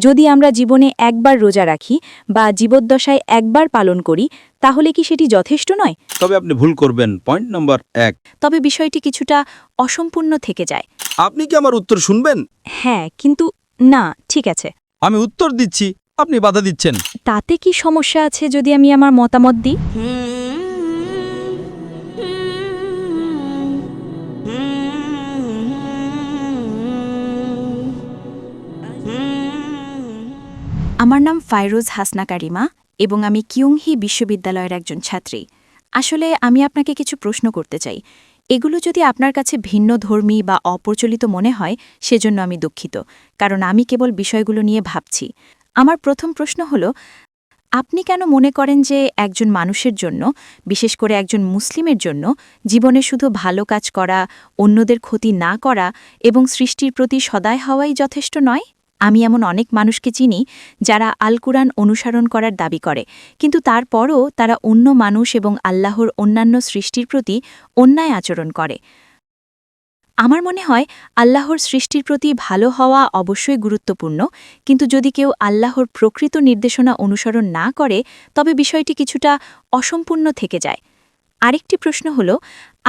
যদি আমরা জীবনে একবার রোজা রাখি বা জীবদ্দশায় একবার পালন করি তাহলে কি সেটি যথেষ্ট নয়? তবে আপনি ভুল করবেন। Point number 1। তবে বিষয়টি কিছুটা অসম্পূর্ণ থেকে যায়। আপনি কি আমার উত্তর শুনবেন? হ্যাঁ, কিন্তু না, ঠিক আছে। আমি উত্তর দিচ্ছি, আপনি বাধা দিচ্ছেন। তাতে কি সমস্যা আছে যদি আমি আমার মতামত দিই? আমার নাম ফাইরোজ হাসনা কারিমা এবং আমি কিয়ংহি বিশ্ববিদ্যালয়ের একজন ছাত্রী। আসলে আমি আপনাকে কিছু প্রশ্ন করতে চাই। এগুলো যদি আপনার কাছে ভিন্নধর্মী বা অপ্রচলিত মনে হয় সেজন্য আমি দুঃখিত, কারণ আমি কেবল বিষয়গুলো নিয়ে ভাবছি। আমার প্রথম প্রশ্ন হল, আপনি কেন মনে করেন যে একজন মানুষের জন্য, বিশেষ করে একজন মুসলিমের জন্য, জীবনে শুধু ভালো কাজ করা, অন্যদের ক্ষতি না করা এবং সৃষ্টির প্রতি সদয় হওয়াই যথেষ্ট নয়? আমি এমন অনেক মানুষকে চিনি যারা আল কুরআন অনুসরণ করার দাবি করে, কিন্তু তারপরও তারা অন্য মানুষ এবং আল্লাহর অন্যান্য সৃষ্টির প্রতি অন্যায় আচরণ করে। আমার মনে হয় আল্লাহর সৃষ্টির প্রতি ভালো হওয়া অবশ্যই গুরুত্বপূর্ণ, কিন্তু যদি কেউ আল্লাহর প্রকৃত নির্দেশনা অনুসরণ না করে তবে বিষয়টি কিছুটা অসম্পূর্ণ থেকে যায়। আরেকটি প্রশ্ন হল,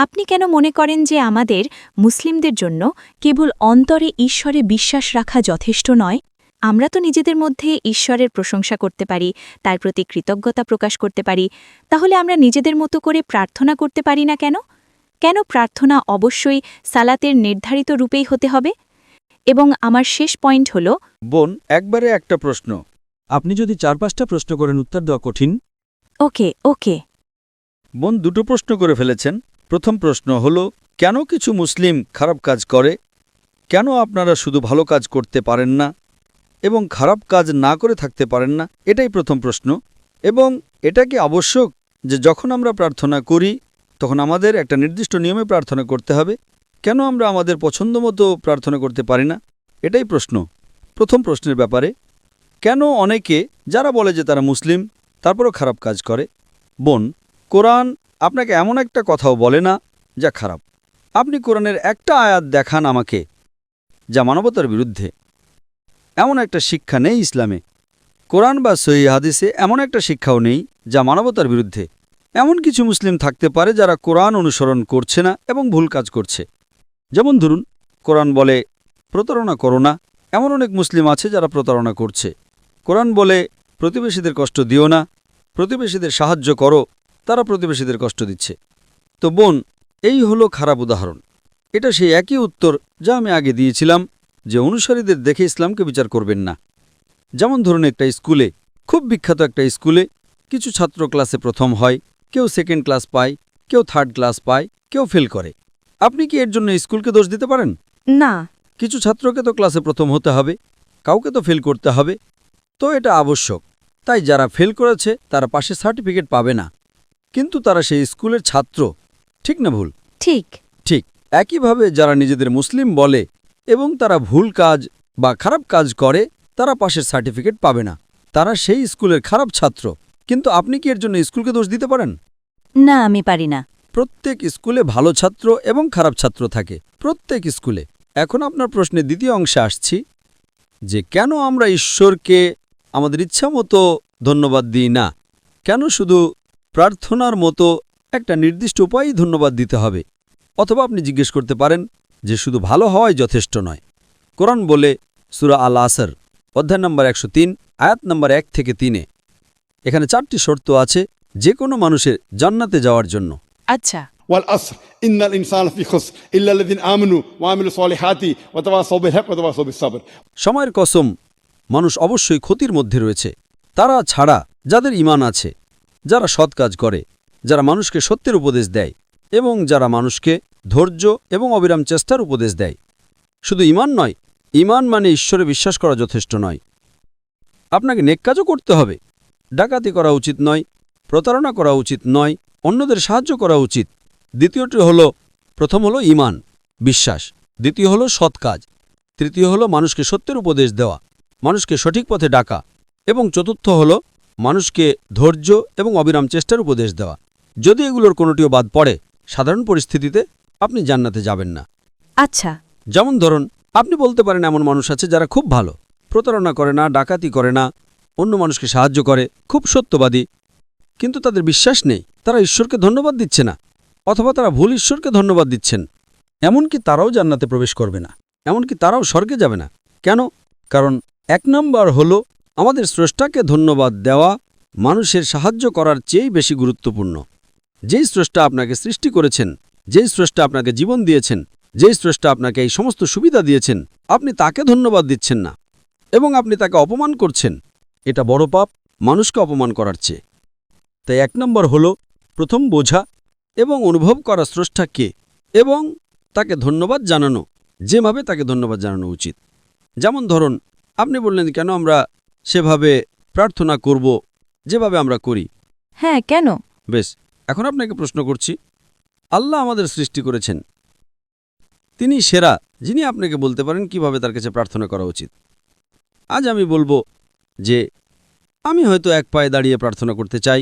আপনি কেন মনে করেন যে আমাদের মুসলিমদের জন্য কেবল অন্তরে ঈশ্বরে বিশ্বাস রাখা যথেষ্ট নয়? আমরা তো নিজেদের মধ্যে ঈশ্বরের প্রশংসা করতে পারি, তার প্রতি কৃতজ্ঞতা প্রকাশ করতে পারি। তাহলে আমরা নিজেদের মতো করে প্রার্থনা করতে পারি না কেন? কেন প্রার্থনা অবশ্যই সালাতের নির্ধারিত রূপেই হতে হবে? এবং আমার শেষ পয়েন্ট হল, বোন, একবারে একটা প্রশ্ন। আপনি যদি 4-5টা প্রশ্ন করেন উত্তর দেওয়া কঠিন। ওকে ওকে বোন 2টো প্রশ্ন করে ফেলেছেন। প্রথম প্রশ্ন হলো, কেন কিছু মুসলিম খারাপ কাজ করে? কেন আপনারা শুধু ভালো কাজ করতে পারেন না এবং খারাপ কাজ না করে থাকতে পারেন না? এটাই প্রথম প্রশ্ন। এবং এটা কি আবশ্যক যে যখন আমরা প্রার্থনা করি তখন আমাদের একটা নির্দিষ্ট নিয়মে প্রার্থনা করতে হবে? কেন আমরা আমাদের পছন্দ মতো প্রার্থনা করতে পারি না? এটাই প্রশ্ন। প্রথম প্রশ্নের ব্যাপারে, কেন অনেকে যারা বলে যে তারা মুসলিম তারপরও খারাপ কাজ করে? বোন, কোরআন আপনাকে এমন একটা কথাও বলে না যা খারাপ। আপনি কোরআনের একটা আয়াত দেখান আমাকে যা মানবতার বিরুদ্ধে। এমন একটা শিক্ষা নেই ইসলামে। কোরআন বা সহিহ হাদিসে এমন একটা শিক্ষাও নেই যা মানবতার বিরুদ্ধে। এমন কিছু মুসলিম থাকতে পারে যারা কোরআন অনুসরণ করছে না এবং ভুল কাজ করছে। যেমন ধরুন, কোরআন বলে প্রতারণা করো না, এমন অনেক মুসলিম আছে যারা প্রতারণা করছে। কোরআন বলে প্রতিবেশীদের কষ্ট দিও না, প্রতিবেশীদের সাহায্য করো, তারা প্রতিবেশীদের কষ্ট দিচ্ছে। তো বোন, এই হলো খারাপ উদাহরণ। এটা সেই একই উত্তর যা আমি আগে দিয়েছিলাম, যে অনুসারীদের দেখে ইসলামকে বিচার করবেন না। যেমন ধরুন, একটা স্কুলে, খুব বিখ্যাত একটা স্কুলে, কিছু ছাত্র ক্লাসে প্রথম হয়, কেউ সেকেন্ড ক্লাস পায়, কেউ থার্ড ক্লাস পায়, কেউ ফেল করে। আপনি কি এর জন্য স্কুলকে দোষ দিতে পারেন? না। কিছু ছাত্রকে তো ক্লাসে প্রথম হতে হবে, কাউকে তো ফেল করতে হবে। তো এটা আবশ্যক। তাই যারা ফেল করেছে তারা পাশে সার্টিফিকেট পাবে না, কিন্তু তারা সেই স্কুলের ছাত্র। ঠিক না ভুল? ঠিক। ঠিক। একইভাবে যারা নিজেদের মুসলিম বলে এবং তারা ভুল কাজ বা খারাপ কাজ করে, তারা পাশের সার্টিফিকেট পাবে না, তারা সেই স্কুলের খারাপ ছাত্র। কিন্তু আপনি কি এর জন্য স্কুলকে দোষ দিতে পারেন? না, আমি পারি না। প্রত্যেক স্কুলে ভালো ছাত্র এবং খারাপ ছাত্র থাকে, প্রত্যেক স্কুলে। এখন আপনার প্রশ্নের দ্বিতীয় অংশে আসছি, যে কেন আমরা ঈশ্বরকে আমাদের ইচ্ছা মতো ধন্যবাদ দিই না? কেন শুধু প্রার্থনার মতো একটা নির্দিষ্ট উপায়েই ধন্যবাদ দিতে হবে? অথবা আপনি জিজ্ঞেস করতে পারেন যে শুধু ভালো হওয়াই যথেষ্ট নয়। কোরআন বলে সূরা আল আসর অধ্যায় নম্বর 103 আয়াত নম্বর 1 থেকে 3-এ, এখানে 4টি শর্ত আছে যে কোনো মানুষের জান্নাতে যাওয়ার জন্য। আচ্ছা। والعصر إن الإنسان في خسر إلا الذين آمنوا وعملوا الصالحات وتواصوا بالحق وتواصوا بالصبر। সময়ের কসম, মানুষ অবশ্যই ক্ষতির মধ্যে রয়েছে, তারা ছাড়া যাদের ঈমান আছে, যারা সৎ কাজ করে, যারা মানুষকে সত্যের উপদেশ দেয় এবং যারা মানুষকে ধৈর্য এবং অবিরাম চেষ্টার উপদেশ দেয়। শুধু ঈমান নয়, ঈমান মানে ঈশ্বরে বিশ্বাস করা যথেষ্ট নয়। আপনাকে নেক কাজও করতে হবে। ডাকাতি করা উচিত নয়, প্রতারণা করা উচিত নয়, অন্যদের সাহায্য করা উচিত। দ্বিতীয়টি হলো, প্রথম হলো ঈমান, বিশ্বাস। দ্বিতীয় হলো সৎ কাজ। তৃতীয় হলো মানুষকে সত্যের উপদেশ দেওয়া, মানুষকে সঠিক পথে ডাকা। এবং চতুর্থ হলো মানুষকে ধৈর্য এবং অবিরাম চেষ্টার উপদেশ দেওয়া। যদি এগুলোর কোনোটিও বাদ পড়ে, সাধারণ পরিস্থিতিতে আপনি জান্নাতে যাবেন না। আচ্ছা। যেমন ধরুন, আপনি বলতে পারেন এমন মানুষ আছে যারা খুব ভালো, প্রতারণা করে না, ডাকাতি করে না, অন্য মানুষকে সাহায্য করে, খুব সত্যবাদী, কিন্তু তাদের বিশ্বাস নেই, তারা ঈশ্বরকে ধন্যবাদ দিচ্ছে না, অথবা তারা ভুল ঈশ্বরকে ধন্যবাদ দিচ্ছেন। এমনকি তারাও জান্নাতে প্রবেশ করবে না, এমনকি তারাও স্বর্গে যাবে না। কেন? কারণ 1 নম্বর হল আমাদের স্রষ্টাকে ধন্যবাদ দেওয়া মানুষের সাহায্য করার চেয়েই বেশি গুরুত্বপূর্ণ। যেই স্রষ্টা আপনাকে সৃষ্টি করেছেন, যেই স্রষ্টা আপনাকে জীবন দিয়েছেন, যেই স্রষ্টা আপনাকে এই সমস্ত সুবিধা দিয়েছেন, আপনি তাকে ধন্যবাদ দিচ্ছেন না এবং আপনি তাকে অপমান করছেন। এটা বড় পাপ মানুষকে অপমান করার চেয়ে। তাই 1 নম্বর হল প্রথম বোঝা এবং অনুভব করা স্রষ্টা কে এবং তাকে ধন্যবাদ জানানো, যেভাবে তাকে ধন্যবাদ জানানো উচিত। যেমন ধরুন, আপনি বললেন কেন আমরা সেভাবে প্রার্থনা করব যেভাবে আমরা করি। হ্যাঁ, কেন? বেশ, এখন আপনাকে প্রশ্ন করছি, আল্লাহ আমাদের সৃষ্টি করেছেন, তিনি সেরা, যিনি আপনাকে বলতে পারেন কিভাবে তার কাছে প্রার্থনা করা উচিত। আজ আমি বলবো যে আমি হয়তো এক পায়ে দাঁড়িয়ে প্রার্থনা করতে চাই,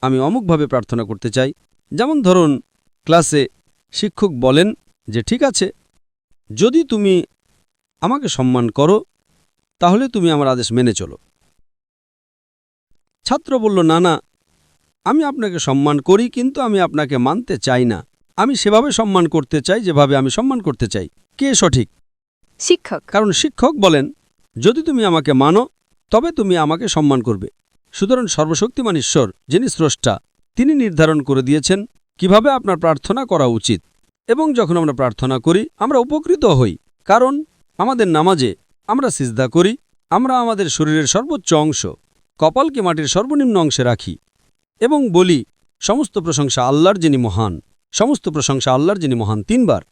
আমি অমুকভাবে প্রার্থনা করতে চাই। যেমন ধরুন, ক্লাসে শিক্ষক বলেন যে ঠিক আছে, যদি তুমি আমাকে সম্মান করো তাহলে তুমি আমার আদেশ মেনে চলো। ছাত্র বলল, না না, আমি আপনাকে সম্মান করি, কিন্তু আমি আপনাকে মানতে চাই না, আমি সেভাবে সম্মান করতে চাই যেভাবে আমি সম্মান করতে চাই। কে সঠিক? শিক্ষক। কারণ শিক্ষক বলেন যদি তুমি আমাকে মানো তবে তুমি আমাকে সম্মান করবে। সুতরাং সর্বশক্তিমান ঈশ্বর, যিনি স্রষ্টা, তিনি নির্ধারণ করে দিয়েছেন কিভাবে আপনার প্রার্থনা করা উচিত। এবং যখন আমরা প্রার্থনা করি আমরা উপকৃত হই, কারণ আমাদের নামাজে আমরা সিজদা করি, আমরা আমাদের শরীরের সর্বোচ্চ অংশ কপালকে মাটির সর্বনিম্ন অংশে রাখি এবং বলি সমস্ত প্রশংসা আল্লাহর যিনি মহান, সমস্ত প্রশংসা আল্লাহর যিনি মহান 3 বার।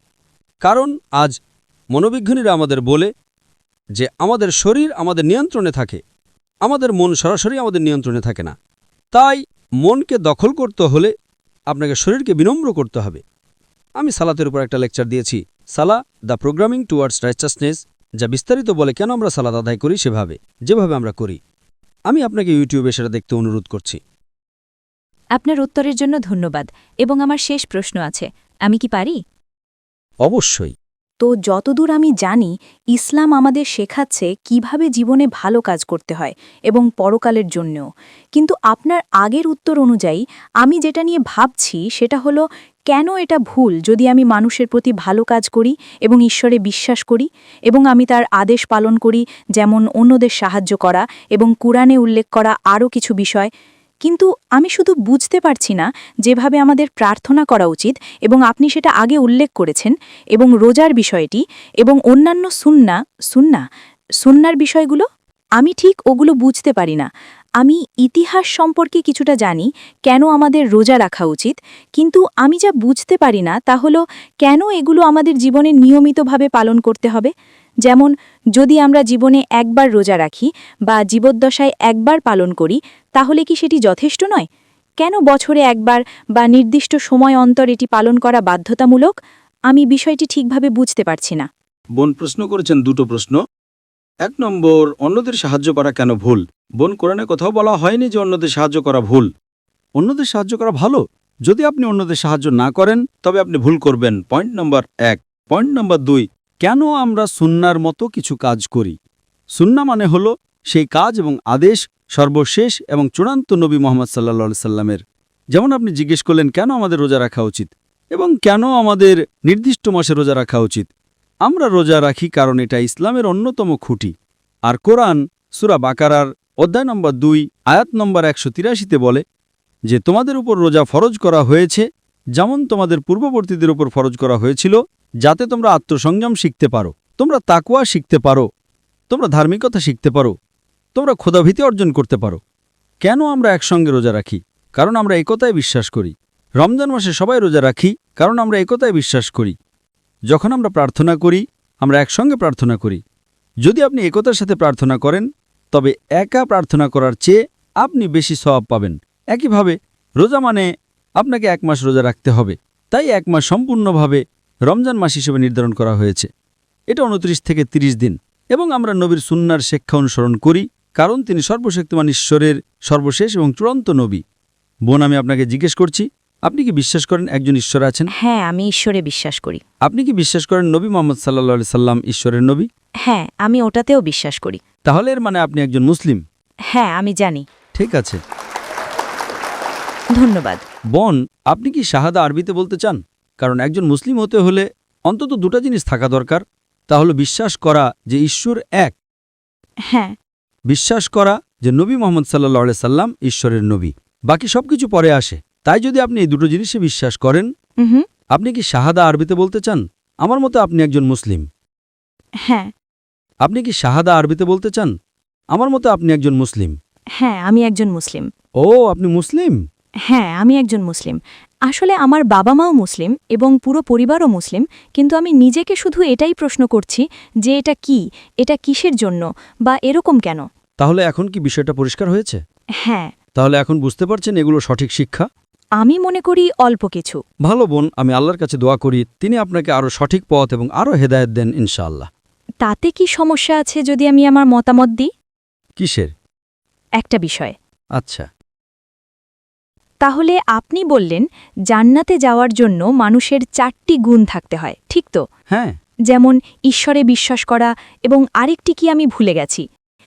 কারণ আজ মনোবিজ্ঞানীরা আমাদের বলে যে আমাদের শরীর আমাদের নিয়ন্ত্রণে থাকে, আমাদের মন সরাসরি আমাদের নিয়ন্ত্রণে থাকে না। তাই মনকে দখল করতে হলে আপনাকে শরীরকে বিনম্র করতে হবে। আমি সালাতের উপর একটা লেকচার দিয়েছি, সালা দ্য প্রোগ্রামিং টুয়ার্ডস রাইচাসনেস, যা বিস্তারিত বলে কেন আমরা সালাত আদায় করি সেভাবে, যেভাবে আমরা করি। আমি আপনাকে ইউটিউবে সেটা দেখতে অনুরোধ করছি। আপনার উত্তরের জন্য ধন্যবাদ। এবং আমার শেষ প্রশ্ন আছে, আমি কি পারি? অবশ্যই। তো যতদূর আমি জানি, ইসলাম আমাদের শেখাচ্ছে কিভাবে জীবনে ভালো কাজ করতে হয় এবং পরকালের জন্যও। কিন্তু আপনার আগের উত্তর অনুযায়ী আমি যেটা নিয়ে ভাবছি সেটা হলো, কেন এটা ভুল যদি আমি মানুষের প্রতি ভালো কাজ করি এবং ঈশ্বরে বিশ্বাস করি এবং আমি তার আদেশ পালন করি, যেমন অন্যদের সাহায্য করা এবং কুরআনে উল্লেখ করা আরও কিছু বিষয়। কিন্তু আমি শুধু বুঝতে পারছি না যেভাবে আমাদের প্রার্থনা করা উচিত, এবং আপনি সেটা আগে উল্লেখ করেছেন, এবং রোজার বিষয়টি এবং অন্যান্য সুন্নার বিষয়গুলো আমি ঠিক ওগুলো বুঝতে পারি না। আমি ইতিহাস সম্পর্কে কিছুটা জানি, কেন আমাদের রোজা রাখা উচিত, কিন্তু আমি যা বুঝতে পারি না তা হলো কেন এগুলো আমাদের জীবনে নিয়মিতভাবে পালন করতে হবে। যেমন যদি আমরা জীবনে একবার রোজা রাখি বা জীবদ্দশায় একবার পালন করি, তাহলে কি সেটি যথেষ্ট নয়? কেন বছরে একবার বা নির্দিষ্ট সময় অন্তর এটি পালন করা বাধ্যতামূলক? আমি বিষয়টি ঠিকভাবে বুঝতে পারছি না। বোন প্রশ্ন করেছেন 2টো প্রশ্ন। 1 নম্বর, অন্যদের সাহায্য করা কেন ভুল? বোন, কোরআনে কোথাও বলা হয়নি যে অন্যদের সাহায্য করা ভুল। অন্যদের সাহায্য করা ভালো। যদি আপনি অন্যদের সাহায্য না করেন তবে আপনি ভুল করবেন। Point number 1। পয়েন্ট নম্বর 2, কেন আমরা সুন্নার মতো কিছু কাজ করি? সুন্না মানে হলো সেই কাজ এবং আদেশ সর্বশেষ এবং চূড়ান্ত নবী মুহাম্মদ সাল্লাল্লাহু সাল্লামের। যেমন আপনি জিজ্ঞেস করলেন কেন আমাদের রোজা রাখা উচিত এবং কেন আমাদের নির্দিষ্ট মাসে রোজা রাখা উচিত। আমরা রোজা রাখি কারণ এটা ইসলামের অন্যতম খুঁটি। আর কোরআন সূরা বাকারার অধ্যায় নম্বর 2 আয়াত নম্বর 183-তে বলে যে তোমাদের উপর রোজা ফরজ করা হয়েছে যেমন তোমাদের পূর্ববর্তীদের উপর ফরজ করা হয়েছিল, যাতে তোমরা আত্মসংযম শিখতে পারো, তোমরা তাকওয়া শিখতে পারো, তোমরা ধার্মিকতা শিখতে পারো, তোমরা খোদাভীতি অর্জন করতে পারো। কেন আমরা একসঙ্গে রোজা রাখি? কারণ আমরা একতায় বিশ্বাস করি। রমজান মাসে সবাই রোজা রাখি কারণ আমরা একতায় বিশ্বাস করি। যখন আমরা প্রার্থনা করি আমরা একসঙ্গে প্রার্থনা করি। যদি আপনি একতার সাথে প্রার্থনা করেন তবে একা প্রার্থনা করার চেয়ে আপনি বেশি সওয়াব পাবেন। একইভাবে রোজা মানে আপনাকে 1 মাস রোজা রাখতে হবে, তাই 1 মাস সম্পূর্ণভাবে রমজান মাস হিসেবে নির্ধারণ করা হয়েছে। এটা 29 থেকে 30 দিন এবং আমরা নবীর সুন্নার শিক্ষা অনুসরণ করি কারণ তিনি সর্বশক্তিমান ঈশ্বরের সর্বশেষ এবং চূড়ান্ত নবী। বোন, আমি আপনাকে জিজ্ঞেস করছি, আপনি কি বিশ্বাস করেন একজন ঈশ্বর আছেন? হ্যাঁ, আমি ঈশ্বরে বিশ্বাস করি। আপনি কি বিশ্বাস করেন নবী মুহাম্মদ সাল্লাল্লাহু আলাইহি সাল্লাম ঈশ্বরের নবী? হ্যাঁ, আমি ওটাতেও বিশ্বাস করি। তাহলে এর মানে আপনি একজন মুসলিম। হ্যাঁ, আমি জানি। ঠিক আছে। ধন্যবাদ। বোন, আপনি কি শাহাদা আরবিতে বলতে চান? কারণ একজন মুসলিম হতে হলে অন্তত দুটো জিনিস থাকা দরকার। তা হলো বিশ্বাস করা যে ঈশ্বর এক, হ্যাঁ। বিশ্বাস করা যে নবী মোহাম্মদ সাল্লাল্লাহু আলাইহি সাল্লাম ঈশ্বরের নবী। বাকি সবকিছু পরে আসে। তাই যদি আপনি এই দুটো জিনিসে বিশ্বাস করেন, হুম। আপনি কি শাহাদা আরবিতে বলতে চান? আমার মতে আপনি একজন মুসলিম। হ্যাঁ। আপনি কি শাহাদা আরবিতে বলতে চান? আমার মতে আপনি একজন মুসলিম। হ্যাঁ, আমি একজন মুসলিম। ও, আপনি মুসলিম? হ্যাঁ, আমি একজন মুসলিম। আসলে আমার বাবা মাও মুসলিম এবং পুরো পরিবারও মুসলিম, কিন্তু আমি নিজেকে শুধু এটাই প্রশ্ন করছি যে এটা কি, এটা কিসের জন্য বা এরকম কেন। তাহলে এখন কি বিষয়টা পরিষ্কার হয়েছে? হ্যাঁ, তাহলে এখন বুঝতে পারছেন এগুলো সঠিক শিক্ষা? আমি মনে করি অল্প কিছু। ভালো বোন, আমি আল্লাহর কাছে দোয়া করি তিনি আপনাকে আরও সঠিক পথ এবং আরও হেদায়েত দেন ইনশাআল্লাহ। তাতে কি সমস্যা আছে যদি আমি আমার মতামত দিই? কিসের? একটা বিষয়। আচ্ছা। তাহলে আপনি বললেন জান্নাতে যাওয়ার জন্য মানুষের 4টি গুণ থাকতে হয়, ঠিক তো? হ্যাঁ। যেমন ঈশ্বরে বিশ্বাস করা এবং আরেকটি কি আমি ভুলে গেছি?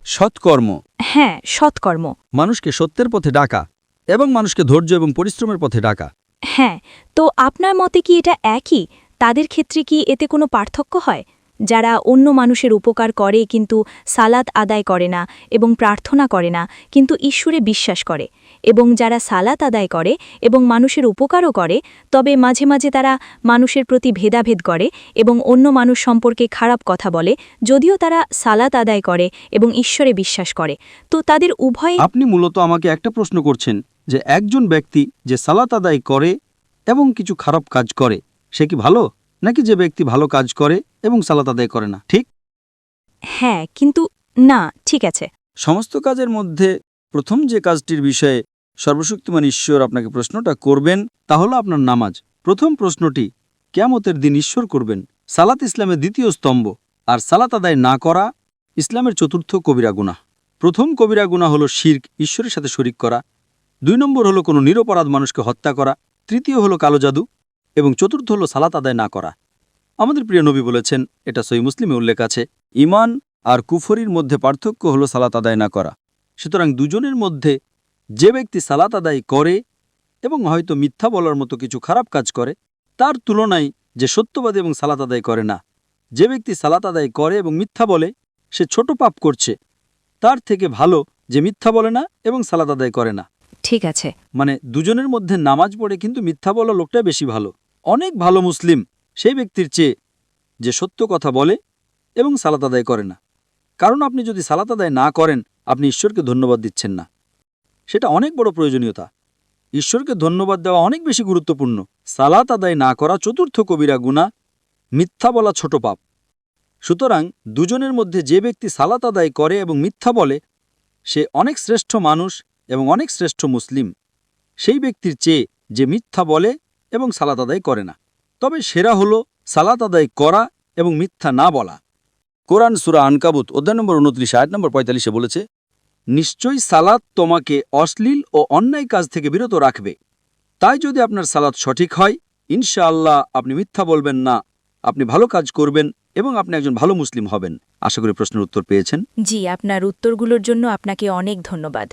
সৎকর্ম, হ্যাঁ, সৎকর্ম। মানুষকে সত্যের পথে ডাকা এবং মানুষকে ধৈর্য এবং পরিশ্রমের পথে ডাকা। হ্যাঁ, তো আপনার মতে কি এটা একই? তাদের ক্ষেত্রে কি এতে কোনো পার্থক্য হয়? যারা অন্য মানুষের উপকার করে কিন্তু সালাত আদায় করে না এবং প্রার্থনা করে না কিন্তু ঈশ্বরে বিশ্বাস করে, এবং যারা সালাত আদায় করে এবং মানুষের উপকারও করে তবে মাঝে মাঝে তারা মানুষের প্রতি ভেদাভেদ করে এবং অন্য মানুষ সম্পর্কে খারাপ কথা বলে যদিও তারা সালাত আদায় করে এবং ঈশ্বরে বিশ্বাস করে, তো তাদের উভয়ে আপনি মূলত আমাকে একটা প্রশ্ন করছেন যে একজন ব্যক্তি যে সালাত আদায় করে এবং কিছু খারাপ কাজ করে সে কি ভালো, নাকি যে ব্যক্তি ভালো কাজ করে এবং সালাত আদায় করে না? ঠিক? হ্যাঁ, কিন্তু না, ঠিক আছে। সমস্ত কাজের মধ্যে প্রথম যে কাজটির বিষয়ে সর্বশক্তিমান ঈশ্বর আপনাকে প্রশ্নটা করবেন তা হলো আপনার নামাজ। প্রথম প্রশ্নটি কিয়ামতের দিন ঈশ্বর করবেন। সালাত ইসলামের দ্বিতীয় স্তম্ভ, আর সালাত আদায় না করা ইসলামের চতুর্থ কবিরা গুনাহ। প্রথম কবিরা গুনাহ হলো শিরক, ঈশ্বরের সাথে শরিক করা। 2 নম্বর হলো কোনো নিরপরাধ মানুষকে হত্যা করা। তৃতীয় হলো কালো জাদু এবং চতুর্থ হলো সালাত আদায় না করা। আমাদের প্রিয় নবী বলেছেন, এটা সহিহ মুসলিমে উল্লেখ আছে, ঈমান আর কুফরির মধ্যে পার্থক্য হলো সালাত আদায় না করা। সুতরাং দুজনের মধ্যে যে ব্যক্তি সালাত আদায় করে এবং হয়তো মিথ্যা বলার মতো কিছু খারাপ কাজ করে তার তুলনায় যে সত্যবাদী এবং সালাত আদায় করে না, যে ব্যক্তি সালাত আদায় করে এবং মিথ্যা বলে সে ছোট পাপ করছে, তার থেকে ভালো যে মিথ্যা বলে না এবং সালাত আদায় করে না। ঠিক আছে। মানে দুজনের মধ্যে নামাজ পড়ে কিন্তু মিথ্যা বলা লোকটা বেশি ভালো, অনেক ভালো মুসলিম সেই ব্যক্তির চেয়ে যে সত্য কথা বলে এবং সালাত আদায় করে না। কারণ আপনি যদি সালাত আদায় না করেন আপনি ঈশ্বরকে ধন্যবাদ দিচ্ছেন না, সেটা অনেক বড় প্রয়োজনীয়তা। ঈশ্বরকে ধন্যবাদ দেওয়া অনেক বেশি গুরুত্বপূর্ণ। সালাত আদায় না করা চতুর্থ কবিরা গুনাহ, মিথ্যা বলা ছোট পাপ। সুতরাং দুজনের মধ্যে যে ব্যক্তি সালাত আদায় করে এবং মিথ্যা বলে সে অনেক শ্রেষ্ঠ মানুষ এবং অনেক শ্রেষ্ঠ মুসলিম সেই ব্যক্তির চেয়ে যে মিথ্যা বলে এবং সালাত আদায় করে না। তবে সেরা হলো সালাত আদায় করা এবং মিথ্যা না বলা। কোরআন সূরা আনকাবুত অধ্যায় নম্বর 29 আয়াত নম্বর 45 বলেছে, নিশ্চয়ই সালাত তোমাকে অশ্লীল ও অন্যায় কাজ থেকে বিরত রাখবে। তাই যদি আপনার সালাত সঠিক হয় ইনশাআল্লাহ আপনি মিথ্যা বলবেন না, আপনি ভালো কাজ করবেন এবং আপনি একজন ভালো মুসলিম হবেন। আশা করি প্রশ্নের উত্তর পেয়েছেন। জি, আপনার উত্তরগুলোর জন্য আপনাকে অনেক ধন্যবাদ।